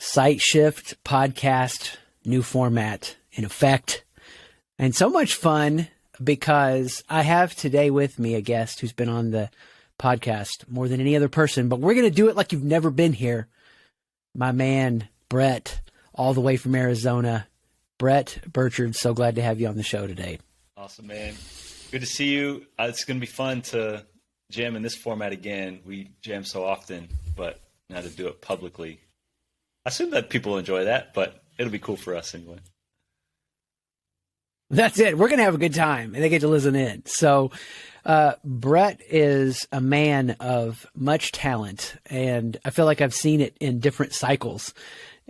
SightShift Podcast, new format in effect. And so much fun because I have today with me a guest who's been on the podcast more than any other person, but we're going to do it like you've never been here. My man, Bret, all the way from Arizona. Bret Bruchard, so glad to have you on the show today. Awesome, man. Good to see you. It's going to be fun to jam in this format again. We jam so often, but now to do it publicly. I assume that people enjoy that, but it'll be cool for us anyway. That's it. We're going to have a good time, and they get to listen in. So Bret is a man of much talent, and I feel like I've seen it in different cycles.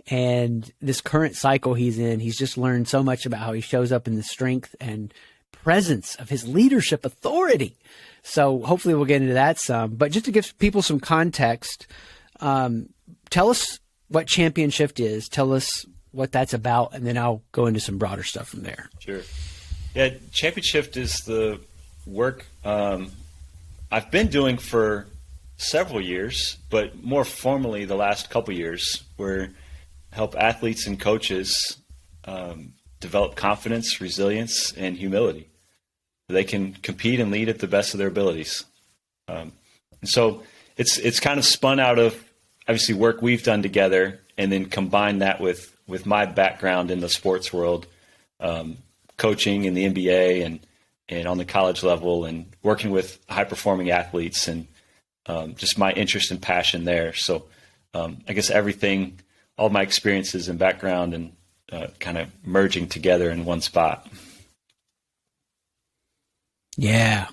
And this current cycle he's in, he's just learned so much about how he shows up in the strength and presence of his leadership authority. So hopefully we'll get into that some. But just to give people some context, tell us what ChampionShift is. Tell us what that's about, and then I'll go into some broader stuff from there. Sure. Yeah, ChampionShift is the work I've been doing for several years, but more formally the last couple years, where help athletes and coaches develop confidence, resilience, and humility. They can compete and lead at the best of their abilities. And so it's kind of spun out of obviously work we've done together, and then combine that with my background in the sports world, coaching in the NBA and on the college level, and working with high-performing athletes, and just my interest and passion there. So I guess everything, all my experiences and background, and kind of merging together in one spot. Yeah.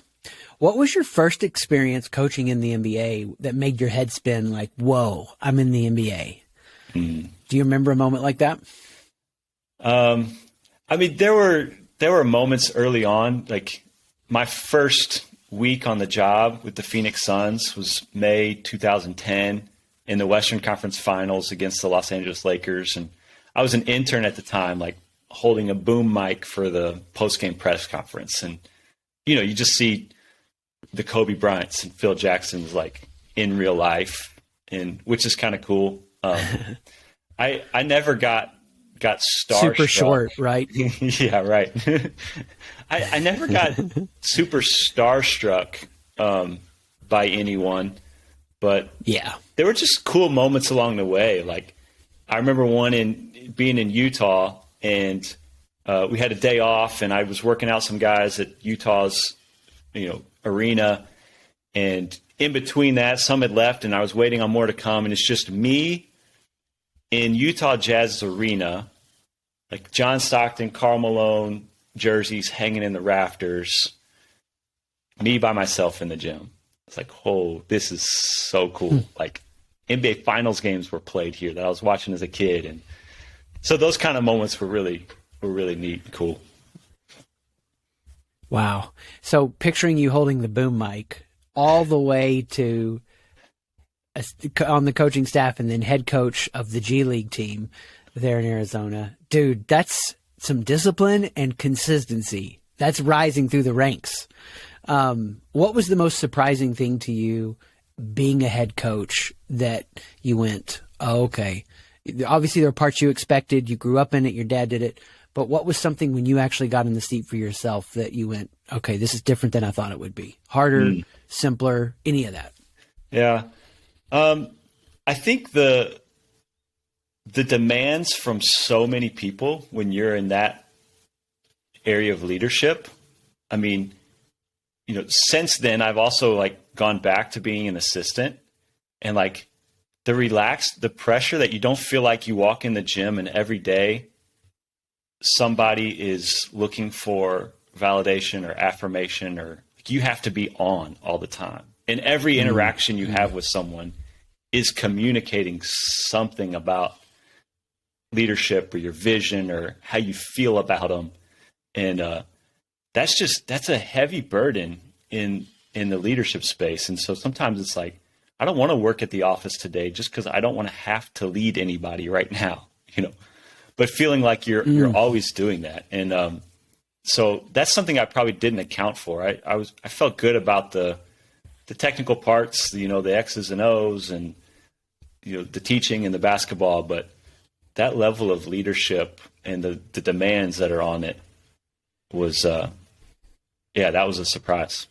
What was your first experience coaching in the NBA that made your head spin like, whoa, I'm in the NBA? Do you remember a moment like that? I mean, there were moments early on. Like my first week on the job with the Phoenix Suns was May 2010 in the Western Conference Finals against the Los Angeles Lakers. And I was an intern at the time, like holding a boom mic for the post-game press conference. And, you know, you just see the Kobe Bryants and Phil Jacksons like in real life, and which is kind of cool. I never got starstruck. Super short, right? Yeah, right. I never got super starstruck by anyone, but yeah, there were just cool moments along the way. Like I remember being in Utah, and we had a day off, and I was working out some guys at Utah's, arena, and in between that, some had left, and I was waiting on more to come, and it's just me in Utah Jazz's arena, like John Stockton, Karl Malone jerseys hanging in the rafters, me by myself in the gym. It's like, oh, this is so cool. Like NBA Finals games were played here that I was watching as a kid, and so those kind of moments were really neat and cool. Wow. So picturing you holding the boom mic all the way to on the coaching staff and then head coach of the G League team there in Arizona. Dude, that's some discipline and consistency. That's rising through the ranks. What was the most surprising thing to you being a head coach that you went, oh, okay. Obviously there are parts you expected. You grew up in it. Your dad did it. But what was something when you actually got in the seat for yourself that you went, okay, this is different than I thought it would be? Harder, simpler, any of that? Yeah. I think the demands from so many people when you're in that area of leadership, I mean, since then I've also like gone back to being an assistant, and like the pressure that you don't feel like you walk in the gym and every day somebody is looking for validation or affirmation, or you have to be on all the time. And every interaction you have with someone is communicating something about leadership or your vision or how you feel about them. And that's a heavy burden in the leadership space. And so sometimes it's like, I don't want to work at the office today just because I don't want to have to lead anybody right now, but feeling like you're always doing that. And so that's something I probably didn't account for. I felt good about the technical parts, the X's and O's and, the teaching and the basketball, but that level of leadership and the demands that are on it was, that was a surprise.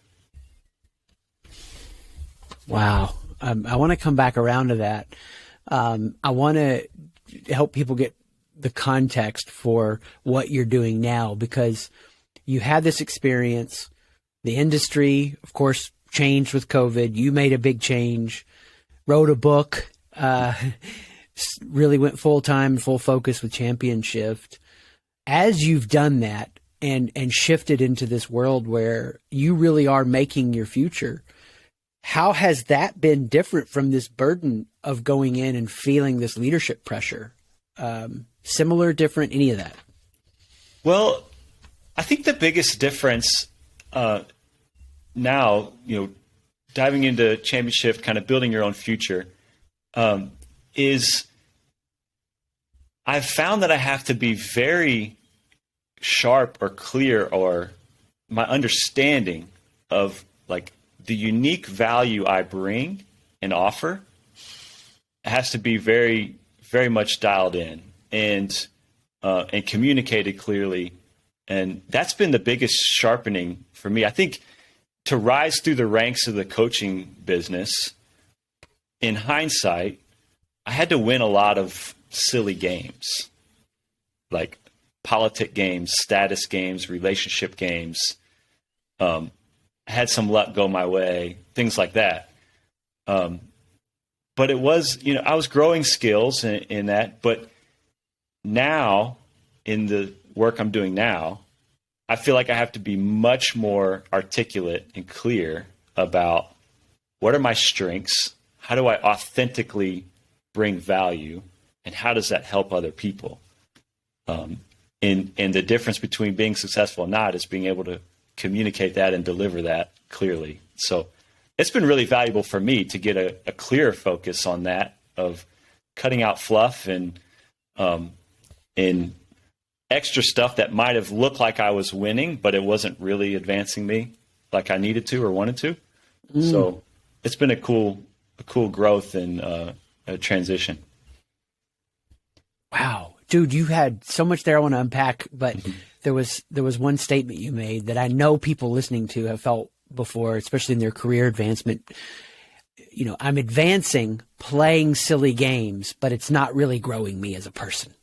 Wow. I want to come back around to that. I want to help people get the context for what you're doing now, because you had this experience. The industry, of course, changed with COVID. You made a big change, wrote a book, really went full-time, full focus with ChampionShift. As you've done that and shifted into this world where you really are making your future, how has that been different from this burden of going in and feeling this leadership pressure? Similar, different, any of that? Well, I think the biggest difference now, diving into ChampionShift, kind of building your own future, is I've found that I have to be very sharp or clear, or my understanding of like the unique value I bring and offer has to be very, very much dialed in and communicated clearly. And that's been the biggest sharpening for me. I think to rise through the ranks of the coaching business, in hindsight, I had to win a lot of silly games, like politic games, status games, relationship games. Had some luck go my way, things like that. But it was, I was growing skills in that. But now, in the work I'm doing now, I feel like I have to be much more articulate and clear about what are my strengths, how do I authentically bring value, and how does that help other people? And the difference between being successful or not is being able to communicate that and deliver that clearly. So it's been really valuable for me to get a clearer focus on that, of cutting out fluff and extra stuff that might have looked like I was winning, but it wasn't really advancing me like I needed to or wanted to. So it's been a cool growth and a transition. Wow. Dude, you had so much there I want to unpack, but there was one statement you made that I know people listening to have felt before, especially in their career advancement. I'm advancing playing silly games, but it's not really growing me as a person.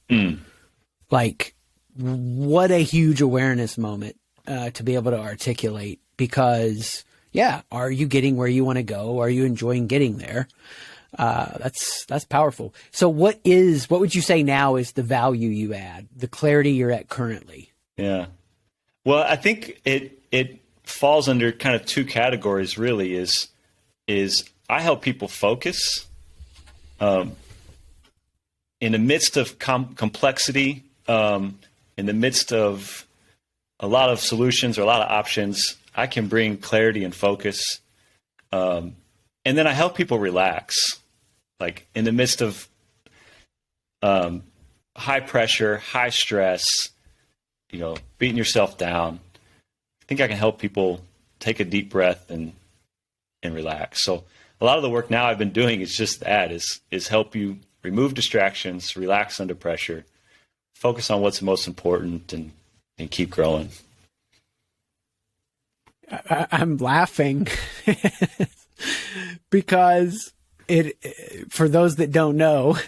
Like, what a huge awareness moment to be able to articulate, because are you getting where you want to go? Are you enjoying getting there? That's powerful. So what would you say now is the value you add, the clarity you're at currently? Yeah. Well, I think it falls under kind of two categories, really, is I help people focus in the midst of complexity, in the midst of a lot of solutions or a lot of options. I can bring clarity and focus. And then I help people relax, like in the midst of high pressure, high stress, beating yourself down. I think I can help people take a deep breath and relax. So a lot of the work now I've been doing is just that, is help you remove distractions, relax under pressure, focus on what's most important, and keep growing. I'm laughing because for those that don't know,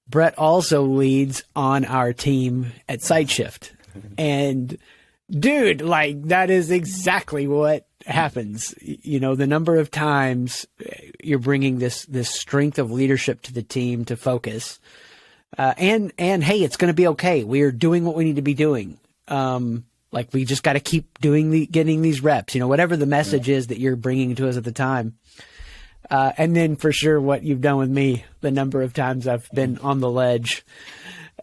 Bret also leads on our team at SightShift. And dude, like, that is exactly what happens. The number of times you're bringing this strength of leadership to the team to focus. And hey, it's going to be okay. We're doing what we need to be doing. Like, we just got to keep getting these reps, whatever the message is that you're bringing to us at the time. And then for sure what you've done with me, the number of times I've been on the ledge,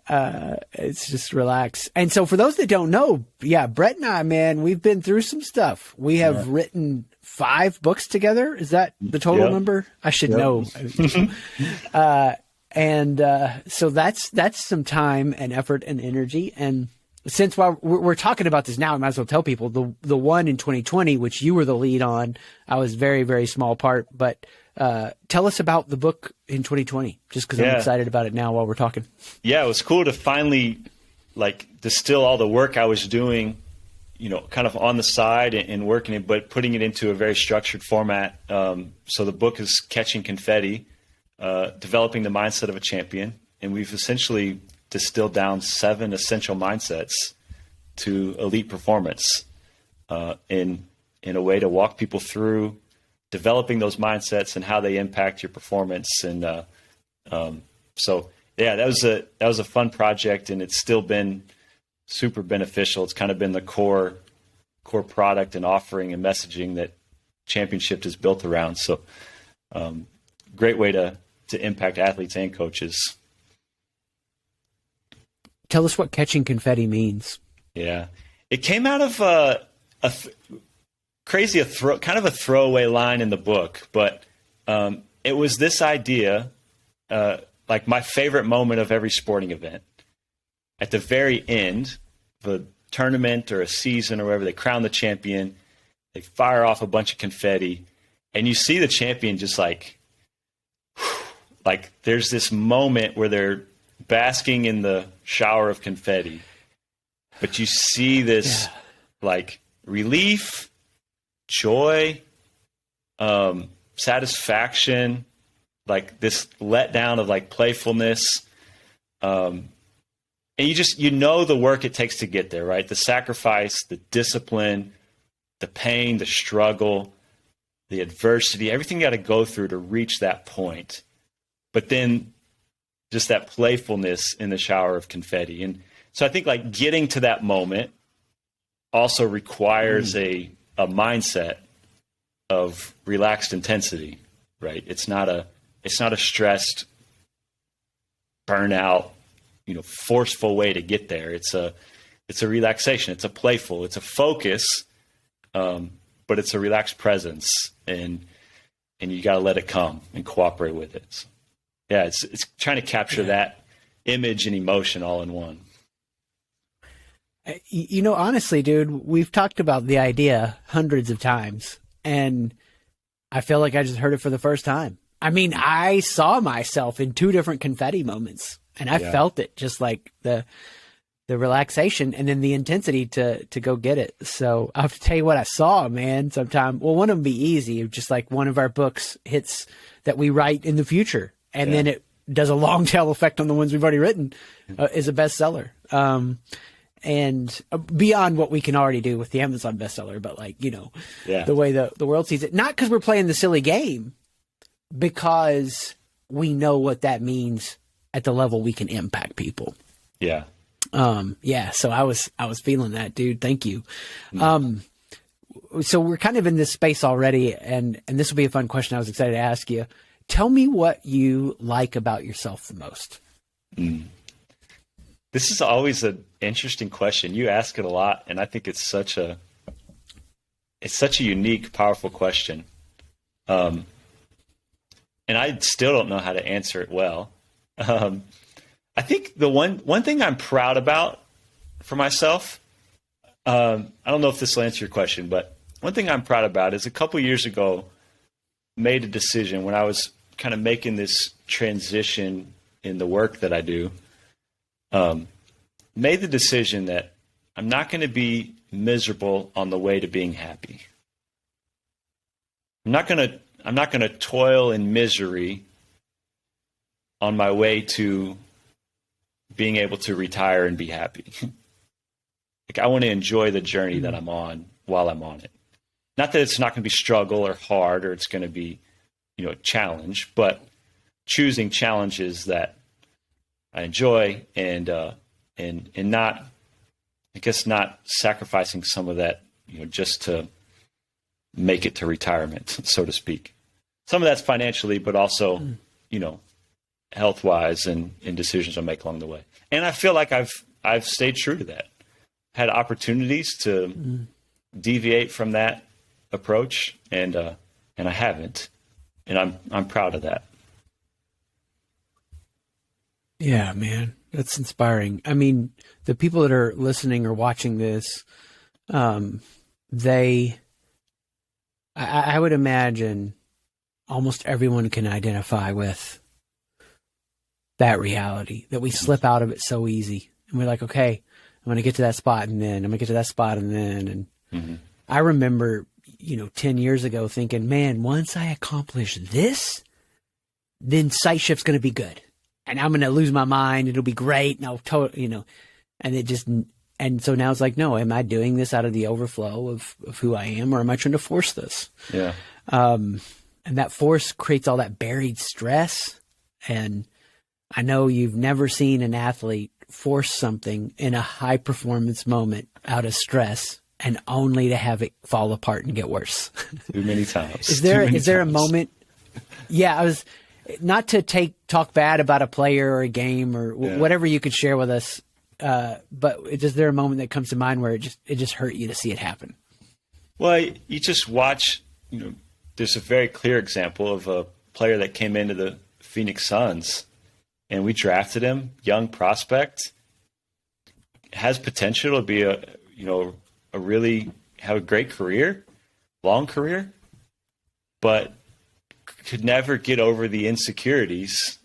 it's just relax. And so for those that don't know, Bret and I, man, we've been through some stuff. We have written 5 books together. Is that the total number? I should know. So that's some time and effort and energy. And since while we're talking about this now, I might as well tell people the one in 2020, which you were the lead on, I was very, very small part, but Tell us about the book in 2020, just because I'm excited about it now while we're talking. Yeah, it was cool to finally distill all the work I was doing, kind of on the side and working it, but putting it into a very structured format. So the book is Catching Confetti, Developing the Mindset of a Champion. And we've essentially distilled down 7 essential mindsets to elite performance in a way to walk people through developing those mindsets and how they impact your performance. And so that was a fun project, and it's still been super beneficial. It's kind of been the core product and offering and messaging that ChampionShift is built around. So great way to impact athletes and coaches. Tell us what Catching Confetti means. Yeah, it came out of kind of a throwaway line in the book, but it was this idea, like my favorite moment of every sporting event. At the very end of a tournament or a season or wherever, they crown the champion, they fire off a bunch of confetti, and you see the champion just like there's this moment where they're basking in the shower of confetti, but you see this relief, joy, satisfaction, this letdown of playfulness. And you know the work it takes to get there, right? The sacrifice, the discipline, the pain, the struggle, the adversity, everything you got to go through to reach that point. But then just that playfulness in the shower of confetti. And so I think getting to that moment also requires a mindset of relaxed intensity, right? It's not a stressed, burnout, forceful way to get there. It's a relaxation. It's a playful. It's a focus, but it's a relaxed presence, and you got to let it come and cooperate with it. So, yeah, it's trying to capture that image and emotion all in one. Honestly, dude, we've talked about the idea hundreds of times, and I feel like I just heard it for the first time. I mean, I saw myself in 2 different confetti moments, and I felt it, just like the relaxation and then the intensity to go get it. So I have to tell you what I saw, man, sometime. Well, one of them be easy, just like one of our books hits that we write in the future, and then it does a long tail effect on the ones we've already written, is a bestseller. And beyond what we can already do with the Amazon bestseller, but the way the world sees it, not because we're playing the silly game, because we know what that means at the level we can impact people. Yeah. So I was feeling that, dude. Thank you. So we're kind of in this space already, and this will be a fun question I was excited to ask you. Tell me what you like about yourself the most. This is always an interesting question. You ask it a lot, and I think it's such a unique, powerful question. And I still don't know how to answer it well. I think the one thing I'm proud about for myself, I don't know if this will answer your question, but one thing I'm proud about is a couple years ago, made a decision when I was kind of making this transition in the work that I do, made the decision that I'm not going to be miserable on the way to being happy. I'm not going to toil in misery on my way to being able to retire and be happy. I want to enjoy the journey that I'm on while I'm on it. Not that it's not going to be struggle or hard, or it's going to be, a challenge, but choosing challenges that I enjoy and not, I guess, not sacrificing some of that, just to make it to retirement, so to speak. Some of that's financially, but also, health-wise and decisions I make along the way. And I feel like I've stayed true to that. Had opportunities to deviate from that approach, and I haven't, and I'm proud of that. Yeah, man, that's inspiring. I mean, the people that are listening or watching this, I would imagine almost everyone can identify with that reality, that we slip out of it so easy. And we're like, okay, I'm going to get to that spot and then I'm going to get to that spot and then. And I remember, 10 years ago thinking, man, once I accomplish this, then SightShift's going to be good. And I'm going to lose my mind. It'll be great. And and so now it's like, no, am I doing this out of the overflow of who I am, or am I trying to force this? Yeah. And that force creates all that buried stress. And I know you've never seen an athlete force something in a high performance moment out of stress and only to have it fall apart and get worse. Too many times. Is there a moment? Yeah, I was not to talk bad about a player or a game or whatever you could share with us. But is there a moment that comes to mind where it just hurt you to see it happen? Well, you just watch, there's a very clear example of a player that came into the Phoenix Suns and we drafted him, young prospect, has potential to be a really have a great career, long career, but could never get over the insecurities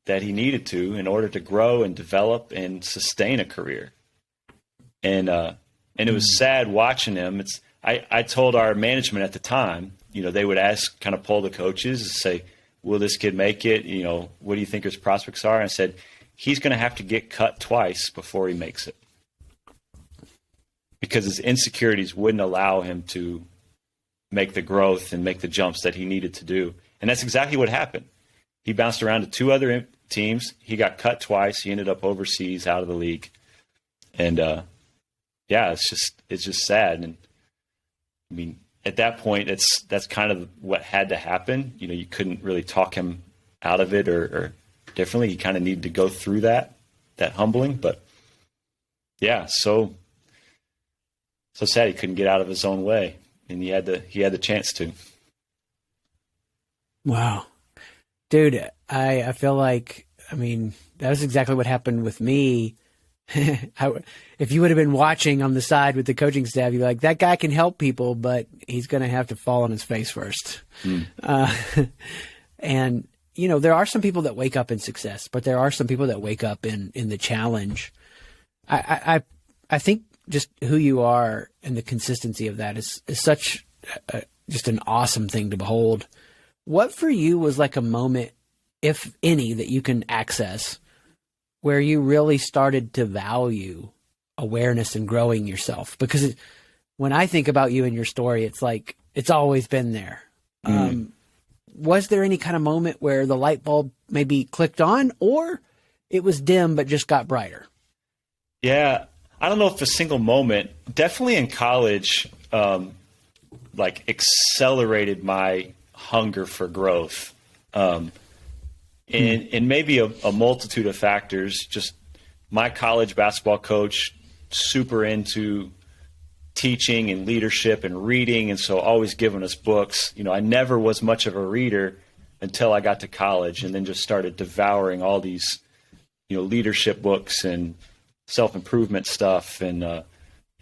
that he needed to in order to grow and develop and sustain a career. And it was sad watching him. I told our management at the time, they would poll the coaches and say, will this kid make it? What do you think his prospects are? And I said, he's going to have to get cut twice before he makes it, because his insecurities wouldn't allow him to make the growth and make the jumps that he needed to do. And that's exactly what happened. He bounced around to two other teams. He got cut twice. He ended up overseas, out of the league. And it's just sad. And I mean, at that point, that's kind of what had to happen. You couldn't really talk him out of it or differently. He kind of needed to go through that humbling. But yeah, so sad he couldn't get out of his own way, and he had the chance to. Wow. Dude, I feel like, that was exactly what happened with me. If you would have been watching on the side with the coaching staff, you're like, that guy can help people, but he's going to have to fall on his face first. And, there are some people that wake up in success, but there are some people that wake up in the challenge. I think just who you are and the consistency of that is such just an awesome thing to behold. What for you was like a moment, if any, that you can access where you really started to value awareness and growing yourself? Because when I think about you and your story, it's like it's always been there. Was there any kind of moment where the light bulb maybe clicked on, or it was dim but just got brighter? Yeah, I don't know if a single moment. Definitely in college, accelerated my hunger for growth. And maybe a multitude of factors. Just my college basketball coach, super into teaching and leadership and reading, and so always giving us books. I never was much of a reader until I got to college, and then just started devouring all these, leadership books and self-improvement stuff. And I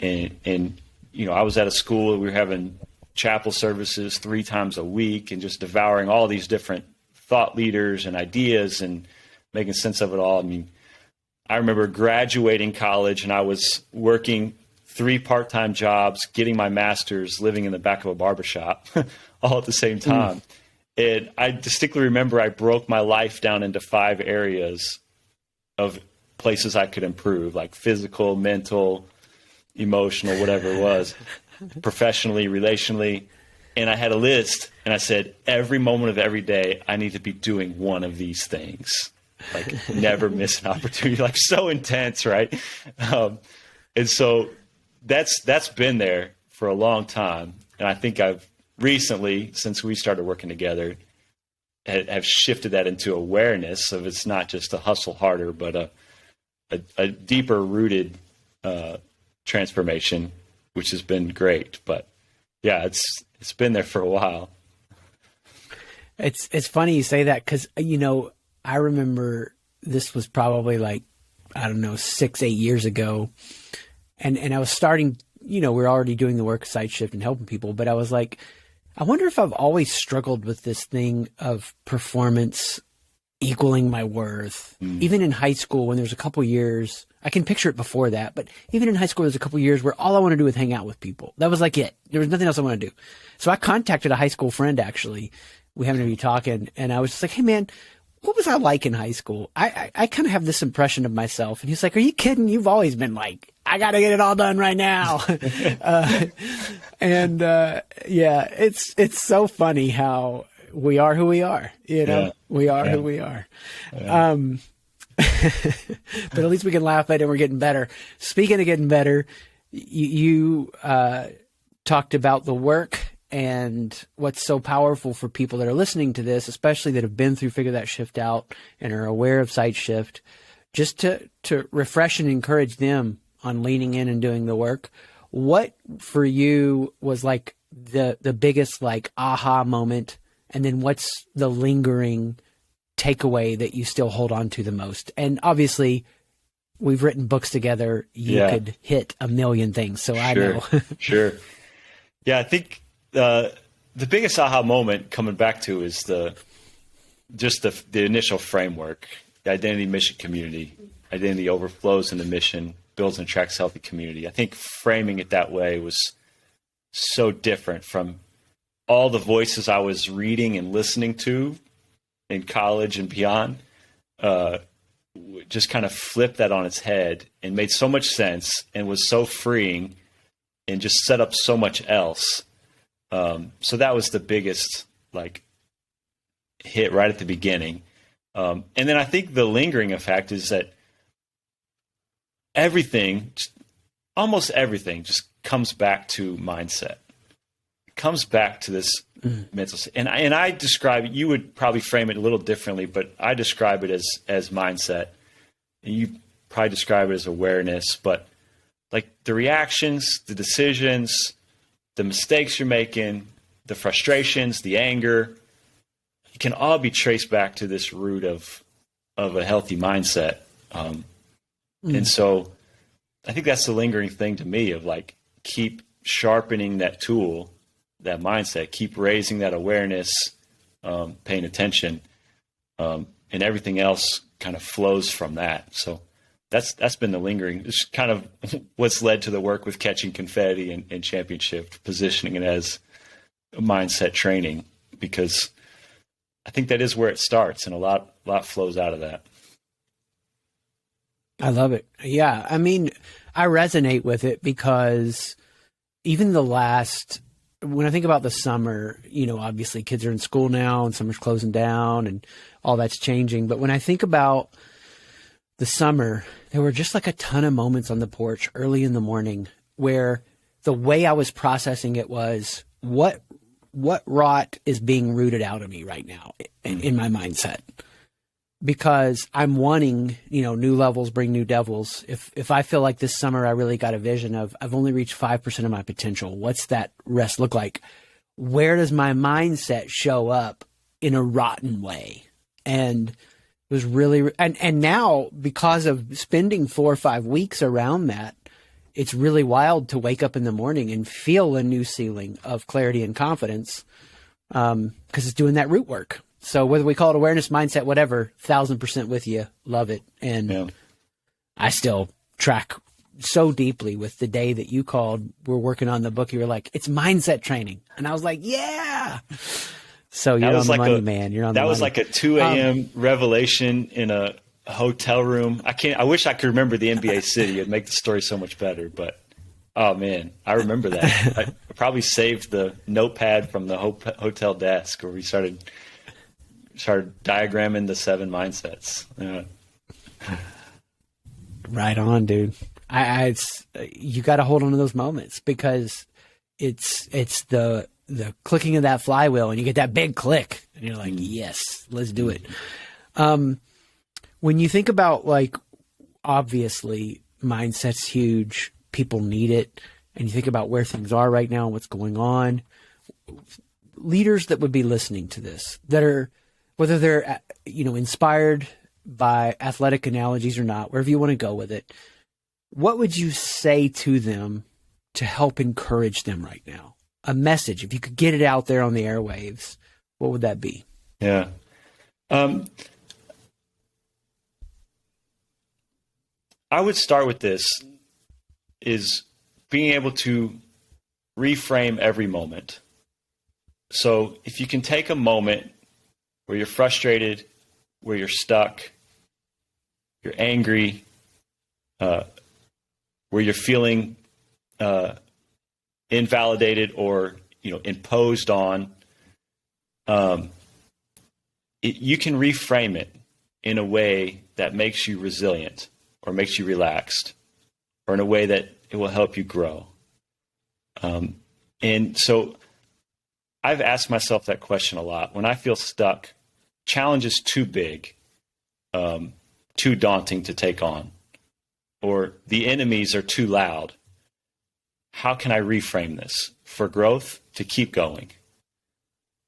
was at a school, we were having chapel services 3 times a week, and just devouring all these different thought leaders and ideas and making sense of it all. I remember graduating college and I was working 3 part-time jobs, getting my master's, living in the back of a barbershop all at the same time. And I distinctly remember I broke my life down into 5 areas of places I could improve, like physical, mental, emotional, whatever it was, professionally, relationally. And I had a list, and I said, every moment of every day, I need to be doing one of these things. Like, never miss an opportunity. Like, so intense, right? And so that's been there for a long time. And I think I've recently, since we started working together, have shifted that into awareness of it's not just a hustle harder, but a deeper rooted transformation, which has been great. But yeah, it's been there for a while. It's funny you say that, because I remember this was probably 6-8 years ago, and I was starting. We were already doing the work of SightShift and helping people, but I I wonder if I've always struggled with this thing of performance equaling my worth. Even in high school, when there's a couple years, I can picture it before that, but even in high school, there's a couple years where all I want to do is hang out with people. That was like it. There was nothing else I want to do. So I contacted a high school friend, actually. We happened to be talking, and I was just like, hey, man, what was I like in high school? I kind of have this impression of myself. And he's like, are you kidding? You've always been like, I got to get it all done right now. Yeah, it's so funny how we are who we are, you know, Yeah. we are Yeah. who we are. Yeah. But at least we can laugh at it and we're getting better. Speaking of getting better, you talked about the work and what's so powerful for people that are listening to this, especially that have been through Figure That Shift Out and are aware of SightShift, just to refresh and encourage them on leaning in and doing the work. What for you was like the biggest like aha moment? And then what's the lingering takeaway that you still hold on to the most? And obviously we've written books together. You could hit a million things. So I know. Sure. Yeah. I think, the biggest aha moment coming back to is the initial framework, the identity, mission, community. Identity overflows into mission, builds and attracts healthy community. I think framing it that way was so different from all the voices I was reading and listening to in college and beyond. Just kind of flipped that on its head and made so much sense and was so freeing and just set up so much else. So that was the biggest like hit right at the beginning. And then I think the lingering effect is that almost everything just comes back to mindset. It comes back to this mental state. And I describe it, you would probably frame it a little differently, but I describe it as mindset. And you probably describe it as awareness, but like the reactions, the decisions, the mistakes you're making, the frustrations, the anger, it can all be traced back to this root of a healthy mindset. And so I think that's the lingering thing to me of like, keep sharpening that tool, that mindset, keep raising that awareness, paying attention, and everything else kind of flows from that. So that's been the lingering. It's kind of what's led to the work with Catching Confetti and ChampionShift, positioning it as a mindset training, because I think that is where it starts, and a lot flows out of that. I love it. Yeah. I mean, I resonate with it because even when I think about the summer, you know, obviously kids are in school now and summer's closing down and all that's changing. But when I think about the summer, there were just like a ton of moments on the porch early in the morning where the way I was processing it was what rot is being rooted out of me right now in my mindset. Because I'm wanting, you know, new levels bring new devils. If I feel like this summer I really got a vision of I've only reached 5% of my potential, what's that rest look like? Where does my mindset show up in a rotten way? And it was really, and now because of spending 4 or 5 weeks around that, it's really wild to wake up in the morning and feel a new ceiling of clarity and confidence, because it's doing that root work. So whether we call it awareness, mindset, whatever, 1,000% with you. Love it. And I still track so deeply with the day that you called, we're working on the book. You were like, it's mindset training. And I was like, yeah. So you're on the money, man. You're on the money. That was like a 2 a.m. revelation in a hotel room. I wish I could remember the NBA city. It'd make the story so much better. But, oh, man, I remember that. I probably saved the notepad from the hotel desk where we started diagramming the 7 mindsets. Yeah. Right on, dude. You got to hold on to those moments because it's the clicking of that flywheel and you get that big click and you're like, yes, let's do it. When you think about like, obviously mindset's huge, people need it. And you think about where things are right now and what's going on, leaders that would be listening to this that are, whether they're, you know, inspired by athletic analogies or not, wherever you want to go with it, what would you say to them to help encourage them right now? a message, if you could get it out there on the airwaves, what would that be? Yeah. I would start with this, is being able to reframe every moment. So if you can take a moment where you're frustrated, where you're stuck, you're angry, where you're feeling invalidated or imposed on, you can reframe it in a way that makes you resilient or makes you relaxed, or in a way that it will help you grow. And so I've asked myself that question a lot. When I feel stuck, challenge is too big, too daunting to take on, or the enemies are too loud. How can I reframe this for growth to keep going?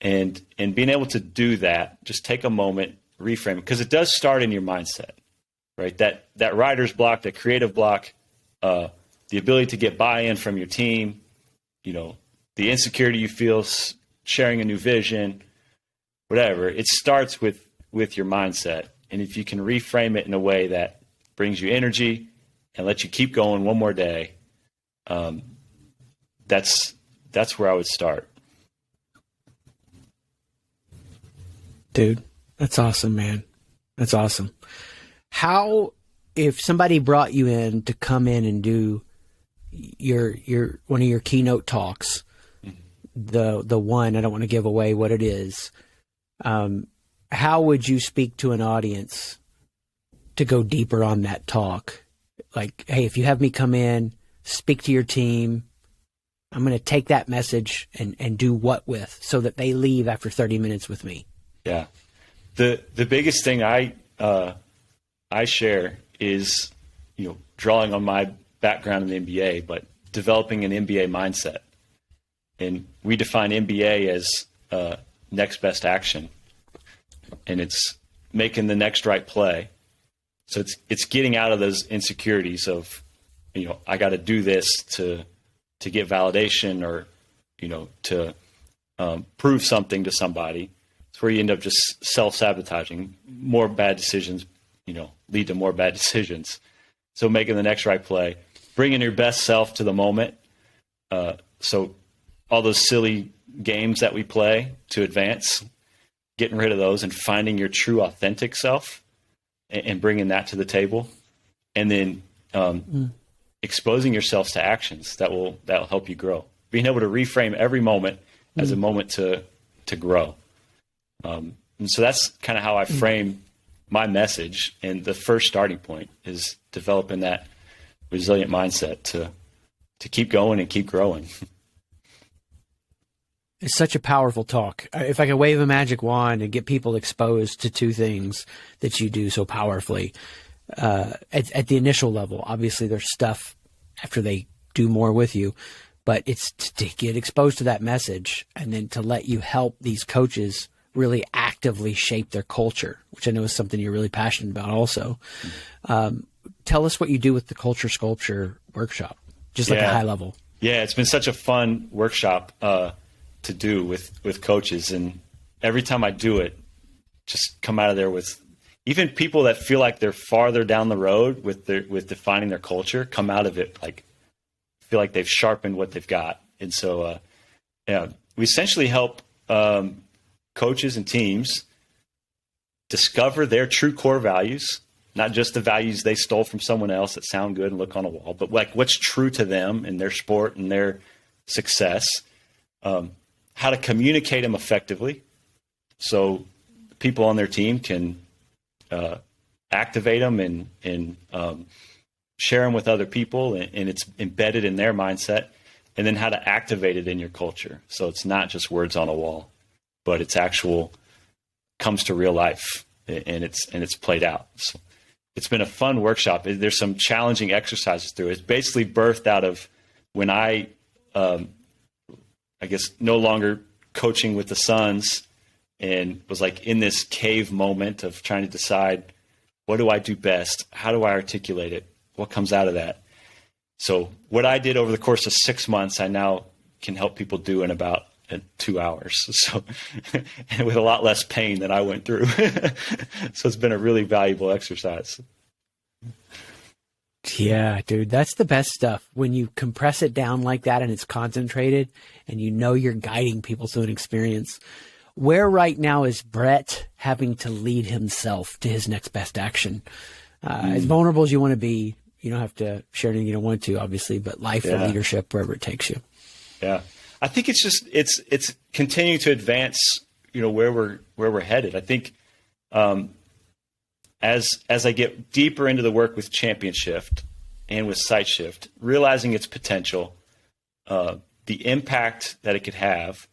And being able to do that, just take a moment, reframe it, because it does start in your mindset, right? That writer's block, that creative block, the ability to get buy-in from your team, the insecurity you feel sharing a new vision, whatever. It starts with your mindset. And if you can reframe it in a way that brings you energy and lets you keep going one more day, that's where I would start. Dude, that's awesome, man. That's awesome. How, if somebody brought you in to come in and do your one of your keynote talks, the one, I don't want to give away what it is, how would you speak to an audience to go deeper on that talk? Like, hey, if you have me come in, speak to your team, I'm going to take that message and do what with, so that they leave after 30 minutes with me. Yeah. The biggest thing I share is, drawing on my background in the MBA, but developing an MBA mindset. And we define MBA as next best action. And it's making the next right play. So it's getting out of those insecurities of, I got to do this to get validation, or, to prove something to somebody. It's where you end up just self-sabotaging. More bad decisions, lead to more bad decisions. So making the next right play, bringing your best self to the moment. So all those silly games that we play to advance, getting rid of those and finding your true authentic self and bringing that to the table. And then exposing yourselves to actions that'll help you grow. Being able to reframe every moment as a moment to grow. And so that's kind of how I frame my message. And the first starting point is developing that resilient mindset to keep going and keep growing. It's such a powerful talk. If I could wave a magic wand and get people exposed to two things that you do so powerfully, at the initial level, obviously there's stuff after they do more with you, but it's to get exposed to that message, and then to let you help these coaches really actively shape their culture, which I know is something you're really passionate about also. Tell us what you do with the Culture Sculpture workshop, just like a high level. Yeah, it's been such a fun workshop to do with coaches. And every time I do it, just come out of there with, even people that feel like they're farther down the road with defining their culture, come out of it like, feel like they've sharpened what they've got. And so, we essentially help coaches and teams discover their true core values, not just the values they stole from someone else that sound good and look on a wall, but like what's true to them in their sport and their success, how to communicate them effectively so people on their team can activate them and share them with other people, and it's embedded in their mindset, and then how to activate it in your culture. So it's not just words on a wall, but it's actual, comes to real life, and it's played out. So it's been a fun workshop. There's some challenging exercises through it. It's basically birthed out of when I guess no longer coaching with the Suns, and was like in this cave moment of trying to decide, what do I do best? How do I articulate it? What comes out of that? So what I did over the course of 6 months, I now can help people do in about 2 hours. So, and with a lot less pain than I went through. So it's been a really valuable exercise. Yeah, dude, that's the best stuff. When you compress it down like that and it's concentrated and you know you're guiding people through an experience. Where right now is Bret having to lead himself to his next best action? As vulnerable as you want to be, you don't have to share anything you don't want to, obviously, but life or leadership, wherever it takes you. Yeah. I think it's just, it's continuing to advance, where we're headed. I think, as I get deeper into the work with ChampionShift and with SightShift, realizing its potential, the impact that it could have,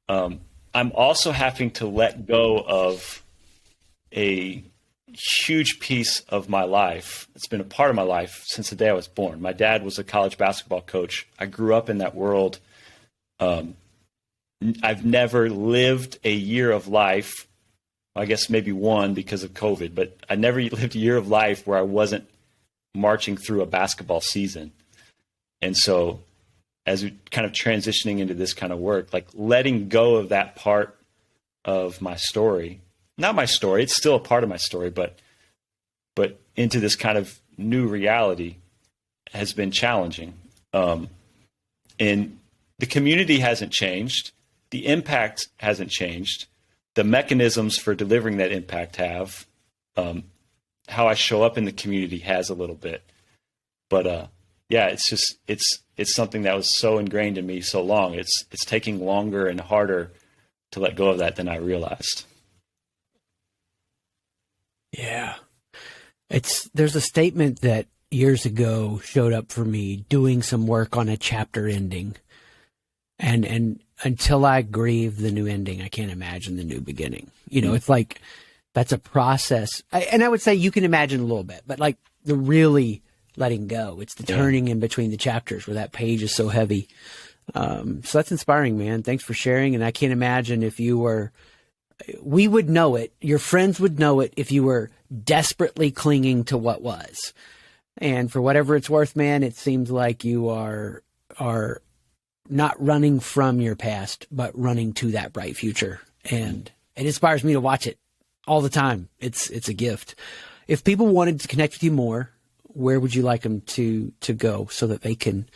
I'm also having to let go of a huge piece of my life. It's been a part of my life since the day I was born. My dad was a college basketball coach. I grew up in that world. I've never lived a year of life. I guess maybe one because of COVID, but I never lived a year of life where I wasn't marching through a basketball season. And so as we're kind of transitioning into this kind of work, like letting go of that part of my story, not my story, it's still a part of my story, but into this kind of new reality has been challenging. And the community hasn't changed. The impact hasn't changed. The mechanisms for delivering that impact have. How I show up in the community has a little bit. But it's something that was so ingrained in me so long. It's taking longer and harder to let go of that than I realized. Yeah. There's a statement that years ago showed up for me doing some work on a chapter ending. And until I grieve the new ending, I can't imagine the new beginning. It's like, that's a process. And I would say you can imagine a little bit, but like the really letting go, it's the turning in between the chapters where that page is so heavy. So that's inspiring, man. Thanks for sharing. And I can't imagine we would know it. Your friends would know it if you were desperately clinging to what was. And for whatever it's worth, man, it seems like you are not running from your past, but running to that bright future. And it inspires me to watch it all the time. It's a gift. If people wanted to connect with you more, where would you like them to go so that they can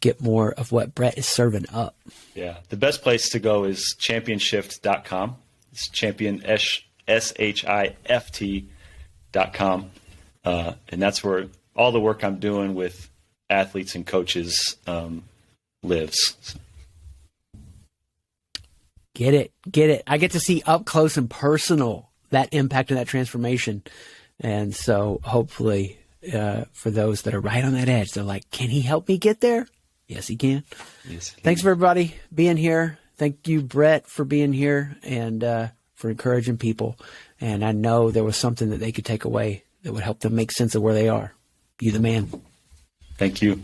get more of what Bret is serving up? Yeah. The best place to go is ChampionShift.com. It's champion, SHIFT.com. And that's where all the work I'm doing with athletes and coaches lives. Get it. I get to see up close and personal that impact and that transformation. And so hopefully for those that are right on that edge, they're like, can he help me get there? Yes, he can. Yes, he can. Thanks for everybody being here. Thank you, Bret, for being here and for encouraging people. And I know there was something that they could take away that would help them make sense of where they are. You the man. Thank you.